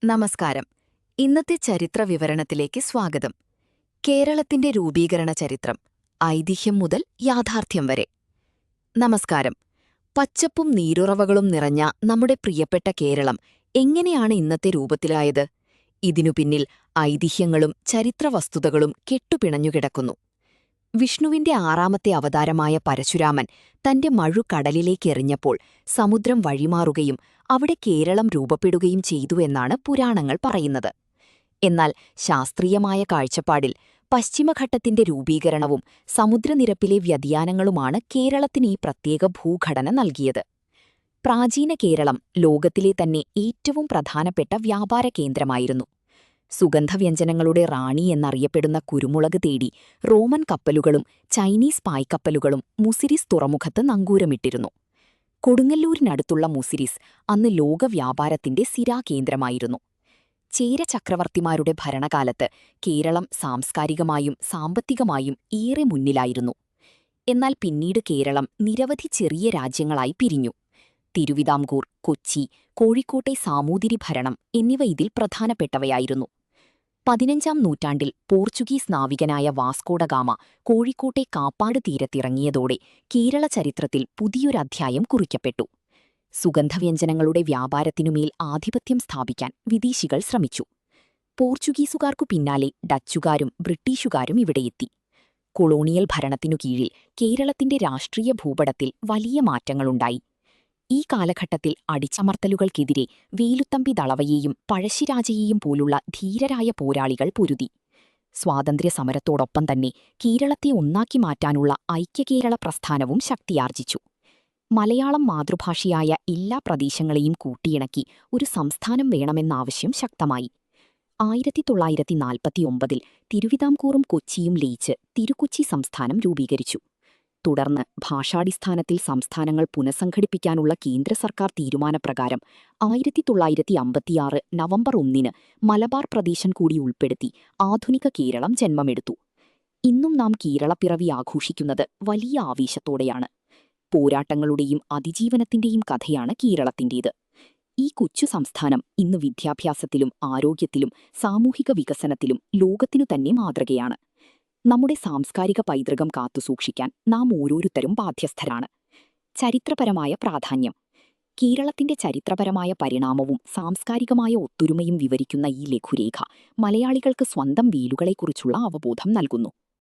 നമസ്കാരം. ഇന്നത്തെ ചരിത്ര വിവരണത്തിലേക്ക് സ്വാഗതം. കേരളത്തിന്റെ രൂപീകരണ ചരിത്രം, ഐതിഹ്യം മുതൽ യാഥാർത്ഥ്യം വരെ. നമസ്കാരം. പച്ചപ്പും നീരുറവകളും നിറഞ്ഞ നമ്മുടെ പ്രിയപ്പെട്ട കേരളം എങ്ങനെയാണ് ഇന്നത്തെ രൂപത്തിലായത്? ഇതിനു പിന്നിൽ ഐതിഹ്യങ്ങളും ചരിത്രവസ്തുതകളും കെട്ടുപിണഞ്ഞുകിടക്കുന്നു. വിഷ്ണുവിന്റെ ആറാമത്തെ അവതാരമായ പരശുരാമൻ തന്റെ മഴു കടലിലേക്കെറിഞ്ഞപ്പോൾ സമുദ്രം വഴിമാറുകയും അവിടെ കേരളം രൂപപ്പെടുകയും ചെയ്തു എന്നാണ് പുരാണങ്ങൾ പറയുന്നത്. എന്നാൽ ശാസ്ത്രീയമായ കാഴ്ചപ്പാടിൽ പശ്ചിമഘട്ടത്തിന്റെ രൂപീകരണവും സമുദ്രനിരപ്പിലെ വ്യതിയാനങ്ങളുമാണ് കേരളത്തിന് ഈ പ്രത്യേക ഭൂഘടന നൽകിയത്. പ്രാചീന കേരളം ലോകത്തിലെ തന്നെ ഏറ്റവും പ്രധാനപ്പെട്ട വ്യാപാര കേന്ദ്രമായിരുന്നു. സുഗന്ധവ്യഞ്ജനങ്ങളുടെ റാണി എന്നറിയപ്പെടുന്ന കുരുമുളക് തേടി റോമൻ കപ്പലുകളും ചൈനീസ് പായ്ക്കപ്പലുകളും മുസിരിസ് തുറമുഖത്ത് നങ്കൂരമിട്ടിരുന്നു. കൊടുങ്ങല്ലൂരിനടുത്തുള്ള മുസിരിസ് അന്ന് ലോകവ്യാപാരത്തിന്റെ സിരാകേന്ദ്രമായിരുന്നു. ചേര ചക്രവർത്തിമാരുടെ ഭരണകാലത്ത് കേരളം സാംസ്കാരികമായും സാമ്പത്തികമായും ഏറെ മുന്നിലായിരുന്നു. എന്നാൽ പിന്നീട് കേരളം നിരവധി ചെറിയ രാജ്യങ്ങളായി പിരിഞ്ഞു. തിരുവിതാംകൂർ, കൊച്ചി, കോഴിക്കോട്ടെ സാമൂതിരി ഭരണം എന്നിവ ഇതിൽ പ്രധാനപ്പെട്ടവയായിരുന്നു. 15-ാം നൂറ്റാണ്ടിൽ പോർച്ചുഗീസ് നാവികനായ വാസ്കോഡഗാമ കോഴിക്കോട്ടെ കാപ്പാട് തീരത്തിറങ്ങിയതോടെ കേരള ചരിത്രത്തിൽ പുതിയൊരധ്യായം കുറിക്കപ്പെട്ടു. സുഗന്ധവ്യഞ്ജനങ്ങളുടെ വ്യാപാരത്തിനുമേൽ ആധിപത്യം സ്ഥാപിക്കാൻ വിദേശികൾ ശ്രമിച്ചു. പോർച്ചുഗീസുകാർക്കു പിന്നാലെ ഡച്ചുകാരും ബ്രിട്ടീഷുകാരും ഇവിടെയെത്തി. കൊളോണിയൽ ഭരണത്തിനു കീഴിൽ കേരളത്തിന്റെ രാഷ്ട്രീയ ഭൂപടത്തിൽ വലിയ മാറ്റങ്ങളുണ്ടായി. ഈ കാലഘട്ടത്തിൽ അടിച്ചമർത്തലുകൾക്കെതിരെ വേലുത്തമ്പി ദളവയെയും പഴശ്ശിരാജയെയും പോലുള്ള ധീരരായ പോരാളികൾ പൊരുതി. സ്വാതന്ത്ര്യസമരത്തോടൊപ്പം തന്നെ കേരളത്തെ ഒന്നാക്കി മാറ്റാനുള്ള ഐക്യകേരള പ്രസ്ഥാനവും ശക്തിയാർജിച്ചു. മലയാളം മാതൃഭാഷയായ എല്ലാ പ്രദേശങ്ങളെയും കൂട്ടിയിണക്കി ഒരു സംസ്ഥാനം വേണമെന്നാവശ്യം ശക്തമായി. 1949-ൽ തിരുവിതാംകൂറും കൊച്ചിയും ലയിച്ച് തിരുക്കൊച്ചി സംസ്ഥാനം രൂപീകരിച്ചു. തുടർന്ന് ഭാഷാടിസ്ഥാനത്തിൽ സംസ്ഥാനങ്ങൾ പുനഃസംഘടിപ്പിക്കാനുള്ള കേന്ദ്ര സർക്കാർ തീരുമാനപ്രകാരം 1956 നവംബർ 1 മലബാർ പ്രദേശം കൂടി ഉൾപ്പെടുത്തി ആധുനിക കേരളം ജന്മമെടുത്തു. ഇന്നും നാം കേരളപ്പിറവി ആഘോഷിക്കുന്നത് വലിയ ആവേശത്തോടെയാണ്. പോരാട്ടങ്ങളുടെയും അതിജീവനത്തിന്റെയും കഥയാണ് കേരളത്തിന്റേത്. ഈ കൊച്ചു സംസ്ഥാനം ഇന്ന് വിദ്യാഭ്യാസത്തിലും ആരോഗ്യത്തിലും സാമൂഹിക വികസനത്തിലും ലോകത്തിനു തന്നെ മാതൃകയാണ്. നമ്മുടെ സാംസ്കാരിക പൈതൃകം കാത്തുസൂക്ഷിക്കാൻ നാം ഓരോരുത്തരും ബാധ്യസ്ഥരാണ്. ചരിത്രപരമായ പ്രാധാന്യം. കേരളത്തിന്റെ ചരിത്രപരമായ പരിണാമവും സാംസ്കാരികമായ ഒത്തൊരുമയും വിവരിക്കുന്ന ഈ ലഘുരേഖ മലയാളികൾക്ക് സ്വന്തം വേരുകളെക്കുറിച്ചുള്ള അവബോധം നൽകുന്നു.